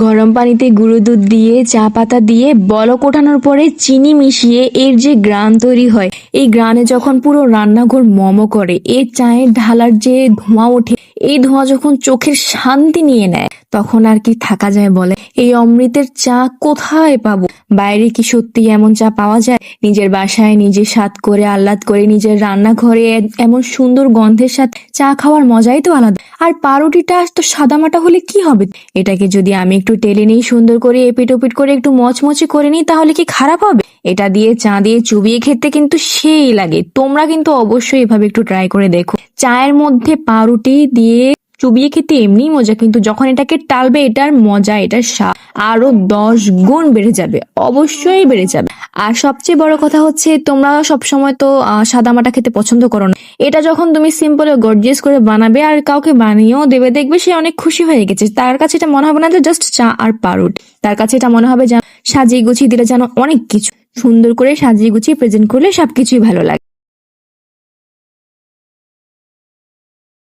গরম পানিতে গুঁড়ো দুধ দিয়ে চা পাতা দিয়ে বলক ওঠানোর পরে চিনি মিশিয়ে এর যে গ্রান তৈরি হয়, এই গ্রানে যখন পুরো রান্নাঘর মমো করে, এই চায়ের ঢালার যে ধোঁয়া ওঠে, এই ধোঁয়া যখন চোখের শান্তি নিয়ে নেয়, তখন আর কি থাকা যায় বলে। এই অমৃতের চা কোথায় পাবো? বাইরে কি সত্যি এমন চা পাওয়া যায়? নিজের বাসায় নিজে স্বাদ করে আহ্লাদ করে নিজের রান্নাঘরে এমন সুন্দর গন্ধের সাথে চা খাওয়ার মজাই তো আলাদা। আর পাউরুটিটা তো সাদামাটা হলে কি হবে? এটাকে যদি আমি একটু টেলে নিই, সুন্দর করে এপিট ওপিট করে একটু মচমচে করে নিই, তাহলে কি খারাপ হবে? এটা দিয়ে চা দিয়ে চুবিয়ে খেতে কিন্তু সেই লাগে। তোমরা কিন্তু অবশ্যই এভাবে একটু ট্রাই করে দেখো। চায়ের মধ্যে পাউরুটি দিয়ে চুবিয়ে খেতে এমনি মজা, কিন্তু যখন এটাকে টালবে, এটার মজা, এটার স্বাদ আরো 10 গুণ বেড়ে যাবে, অবশ্যই বেড়ে যাবে। আর সবচেয়ে বড় কথা হচ্ছে, তোমরা সবসময় তো সাদামাটা খেতে পছন্দ করো না। এটা যখন তুমি সিম্পল ও গর্জিয়াস করে বানাবে আর কাউকে বানিয়েও দেবে, দেখবে সে অনেক খুশি হয়ে গেছে। তার কাছে এটা মনে হবে না যে জাস্ট চা আর পাউরুটি, তার কাছে এটা মনে হবে যেন সাজিয়ে গুছিয়ে দিলে যেন অনেক কিছু, সুন্দর করে সাজিয়ে গুছিয়ে প্রেজেন্ট করলে সবকিছুই ভালো লাগে।